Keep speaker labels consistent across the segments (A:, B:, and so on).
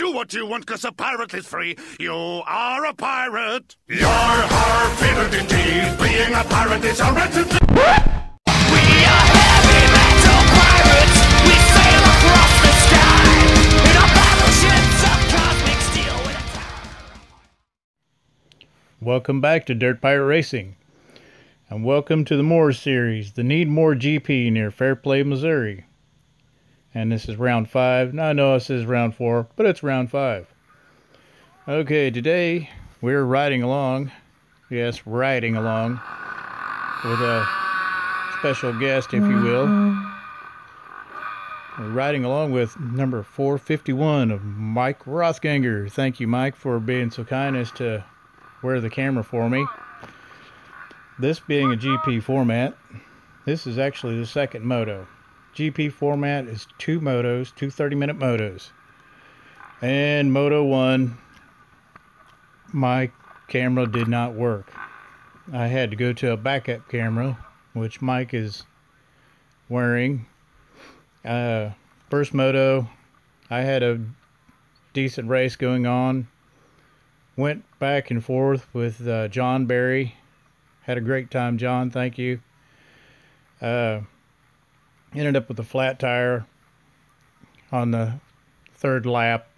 A: Do what you want, 'cause a pirate is free. You are a pirate. You're our favorite indeed. Being a pirate is our right to do. We are heavy metal pirates. We sail across the sky in our battleships of cosmic steel with a tower.
B: Welcome back to Dirt Pirate Racing. And welcome to the M.O.R.E series, the Needmore GP near Fairplay, Missouri. And this is round 5. Now I know it says round 4, but it's round 5. Okay, today we're riding along, yes, riding along, with a special guest, if you will. We're riding along with number 451 of Mike Rothganger. Thank you, Mike, for being so kind as to wear the camera for me. This being a GP format, this is actually the second moto. GP format is 2 motos, 2 30-minute motos. And Moto 1, my camera did not work. I had to go to a backup camera, which Mike is wearing. First moto, I had a decent race going on. Went back and forth with John Barry. Had a great time, John. Thank you. Ended up with a flat tire on the 3rd lap.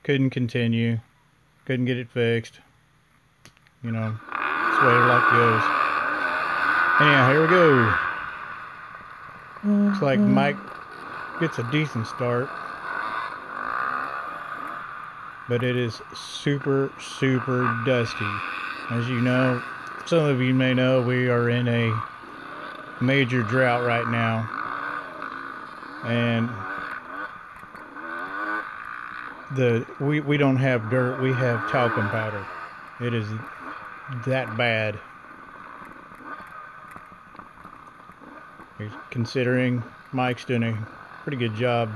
B: Couldn't continue. Couldn't get it fixed. You know, that's the way life goes. Anyhow, here we go. Looks like Mike gets a decent start. But it is super, super dusty. As you know, some of you may know, we are in a major drought right now. And we don't have dirt, we have talcum powder. It is that bad. Considering Mike's doing a pretty good job.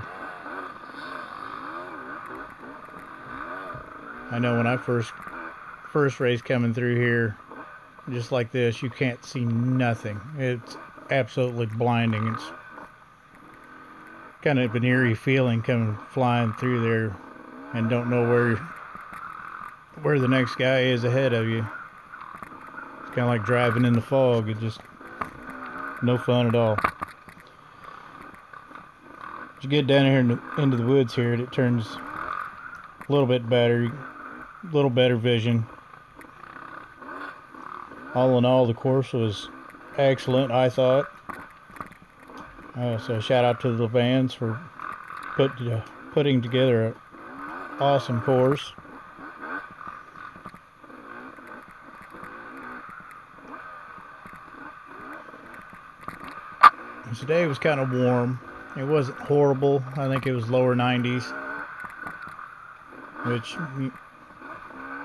B: I know when I first race coming through here, just like this, you can't see nothing. It's absolutely blinding. It's kind of an eerie feeling coming flying through there and don't know where the next guy is ahead of you. It's kind of like driving in the fog. It's just no fun at all. As you get down here into the woods here, it turns a little bit better, a little better vision. All in all, the course was excellent, I thought. So shout out to the Vans for putting together an awesome course. Today was kind of warm. It wasn't horrible. I think it was lower 90s, which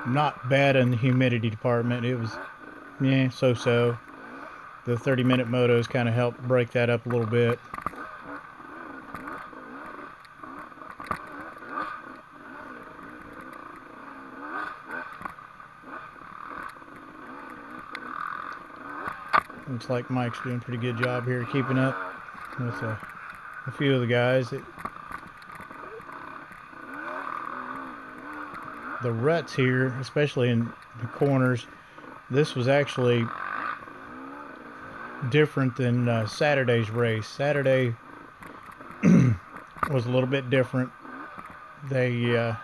B: not bad in the humidity department. It was, yeah, so-so. The 30-minute motos kind of helped break that up a little bit. Looks like Mike's doing a pretty good job here keeping up with a few of the guys. The ruts here, especially in the corners, this was actually different than Saturday's race. Saturday was a little bit different. They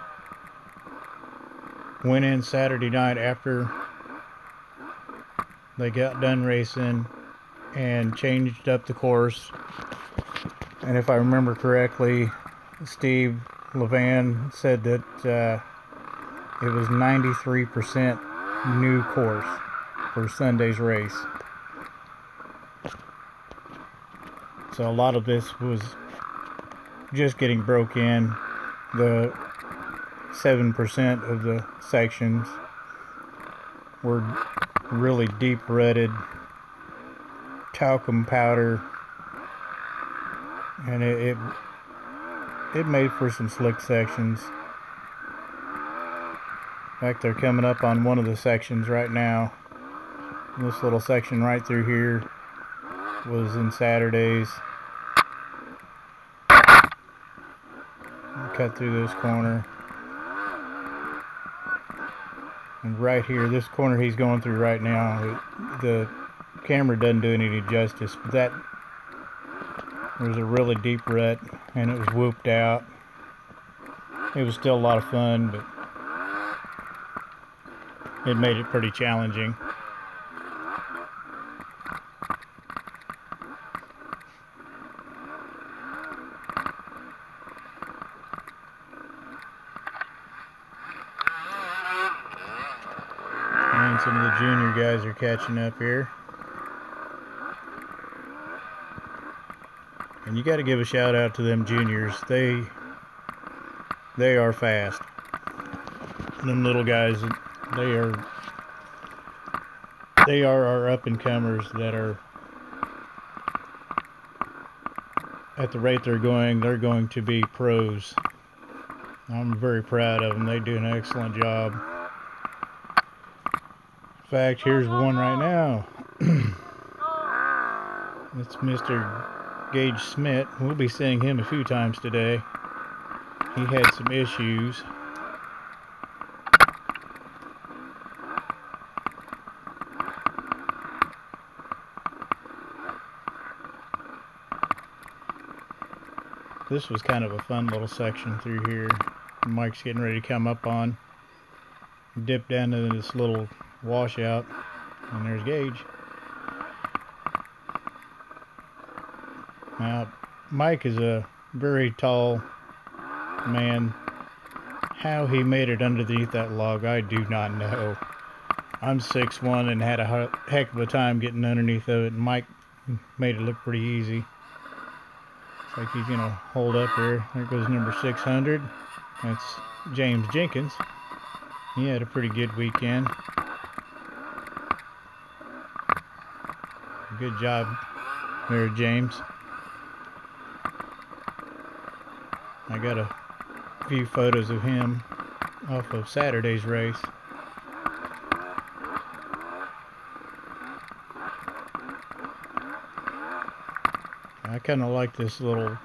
B: went in Saturday night after they got done racing and changed up the course. And if I remember correctly, Steve Levan said that it was 93% new course for Sunday's race. So a lot of this was just getting broke in. The 7% of the sections were really deep rutted talcum powder, and it made for some slick sections. In fact, they're coming up on one of the sections right now. This little section right through here was in Saturday's. cut through this corner. And right here, this corner he's going through right now, the camera doesn't do it any justice, but that was a really deep rut, and it was whooped out. It was still a lot of fun, but it made it pretty challenging. And some of the junior guys are catching up here. And you got to give a shout out to them juniors. They are fast. Them little guys, they are our up and comers that are at the rate they're going to be pros. I'm very proud of them. They do an excellent job. In fact, here's one right now. It's Mr. Gage Smith. We'll be seeing him a few times today. He had some issues. This was kind of a fun little section through here. Mike's getting ready to come up on. Dip down into this little washout, and there's Gage. Now, Mike is a very tall man. How he made it underneath that log, I do not know. I'm 6'1" and had a heck of a time getting underneath of it, and Mike made it look pretty easy. It's like he's gonna hold up here. There goes number 600. That's James Jenkins. He had a pretty good weekend. Good job there, James. I got a few photos of him off of Saturday's race. I kind of like this little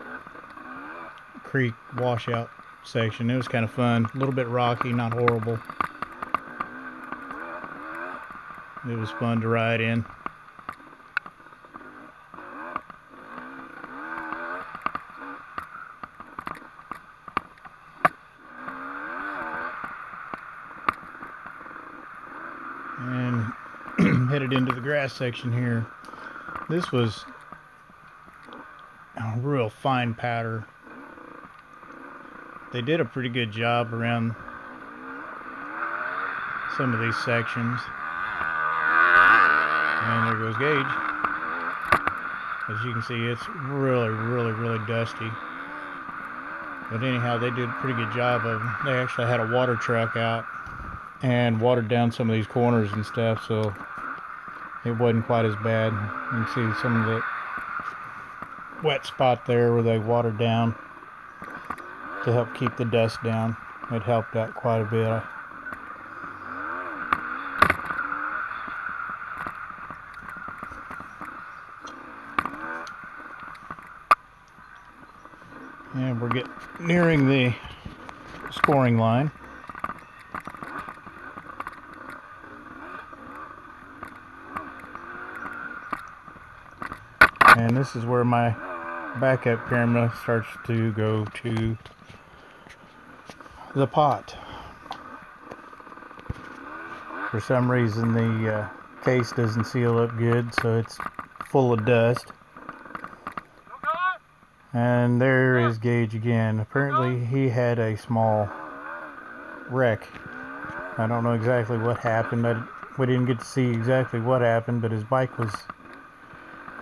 B: creek washout section. It was kind of fun. A little bit rocky, not horrible. It was fun to ride in. And headed into the grass section here. This was a real fine powder. They did a pretty good job around some of these sections. And there goes Gage. As you can see, it's really dusty. But anyhow, they did a pretty good job of them. They actually had a water truck out and watered down some of these corners and stuff, so it wasn't quite as bad. You can see some of the wet spot there where they watered down to help keep the dust down. It helped out quite a bit. And we're nearing the scoring line. And this is where my backup camera starts to go to the pot. For some reason the case doesn't seal up good, so it's full of dust. And there is Gage again. Apparently he had a small wreck. I don't know exactly what happened. We didn't get to see exactly what happened, but his bike was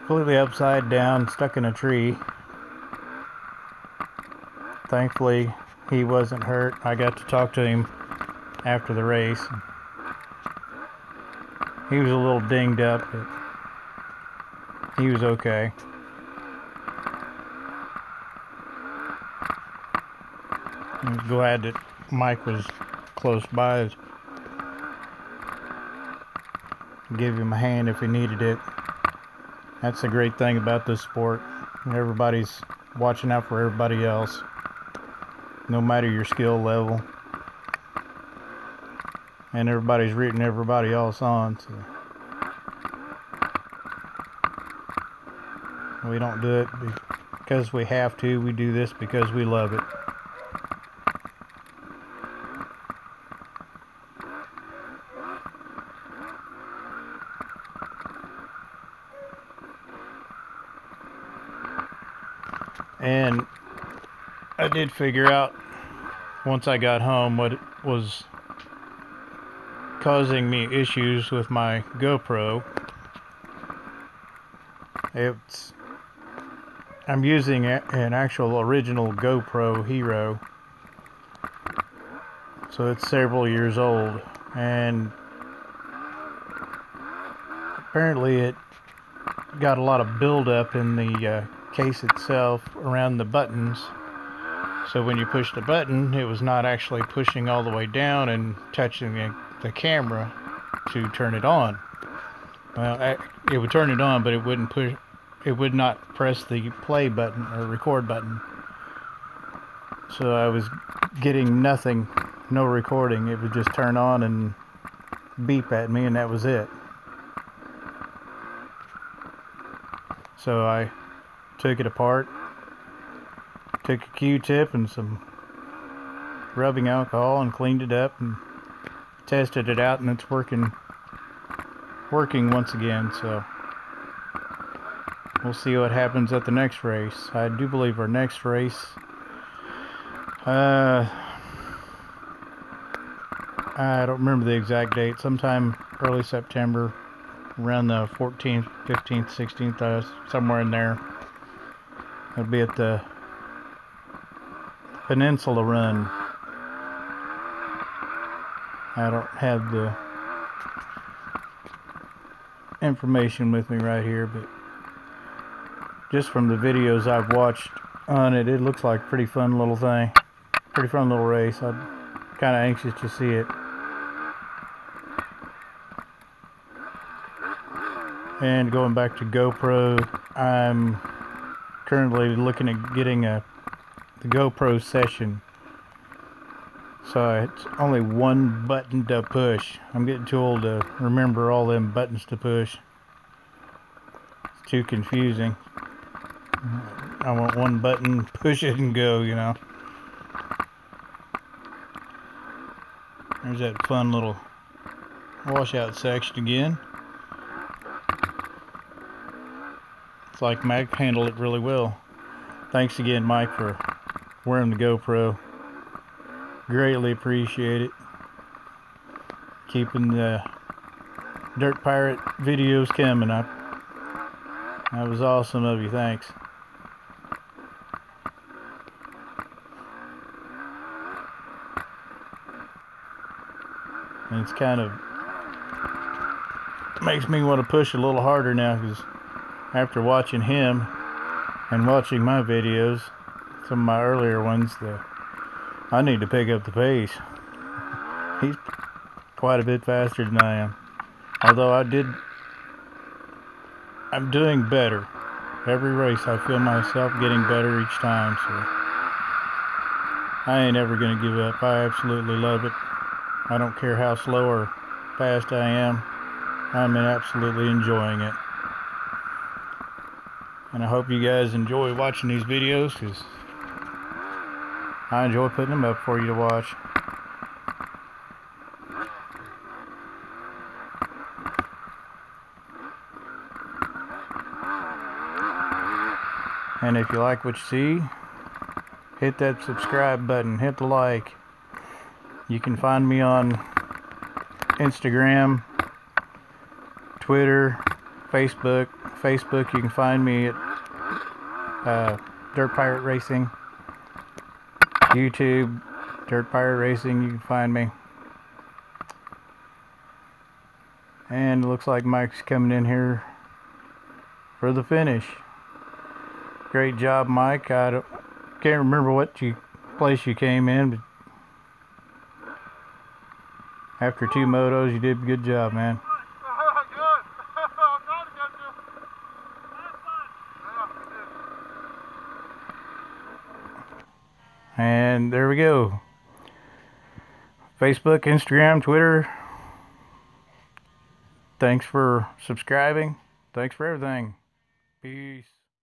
B: completely upside down, stuck in a tree. Thankfully, he wasn't hurt. I got to talk to him after the race. He was a little dinged up, but he was okay. I'm glad that Mike was close by to give him a hand if he needed it. That's the great thing about this sport. Everybody's watching out for everybody else. no matter your skill level. And everybody's rooting everybody else on, so we don't do it because we have to. We do this because we love it. And I did figure out once I got home what it was causing me issues with my GoPro. I'm using an actual original GoPro Hero, so it's several years old, and apparently it got a lot of buildup in the case itself around the buttons. So when you push the button, it was not actually pushing all the way down and touching the camera to turn it on. Well, it would turn it on, but it wouldn't push. It would not press the play button or record button. So I was getting nothing, no recording. It would just turn on and beep at me, and that was it. So I took it apart, took a Q-tip and some rubbing alcohol and cleaned it up and tested it out, and it's working once again. So we'll see what happens at the next race. I do believe our next race, I don't remember the exact date, sometime early September, around the 14th, 15th, 16th, somewhere in there. It'll be at the Peninsula Run. I don't have the information with me right here, but just from the videos I've watched on it, it looks like a pretty fun little thing. Pretty fun little race. I'm kind of anxious to see it. And going back to GoPro, I'm currently looking at getting the GoPro Session. So it's only one button to push. I'm getting too old to remember all them buttons to push. It's too confusing. I want one button, push it and go, you know. There's that fun little washout section again. It's like Mike handled it really well. Thanks again, Mike, for wearing the GoPro. Greatly appreciate it. Keeping the Dirt Pirate videos coming up. That was awesome of you. Thanks. And it's kind of makes me want to push a little harder now, because after watching him and watching my videos, some of my earlier ones, I need to pick up the pace. He's quite a bit faster than I am. Although I'm doing better. Every race I feel myself getting better each time, so I ain't ever gonna give up. I absolutely love it. I don't care how slow or fast I am. I'm absolutely enjoying it. And I hope you guys enjoy watching these videos, because I enjoy putting them up for you to watch. And if you like what you see, hit that subscribe button, hit the like. You can find me on Instagram, Twitter, Facebook. Facebook, you can find me at Dirt Pirate Racing. YouTube, Dirt Pirate Racing, you can find me. And it looks like Mike's coming in here for the finish. Great job, Mike. Can't remember what place you came in, but after 2 motos, you did a good job, man. And there there we go. Facebook, Instagram, Twitter. Thanks for subscribing. Thanks for everything. Peace.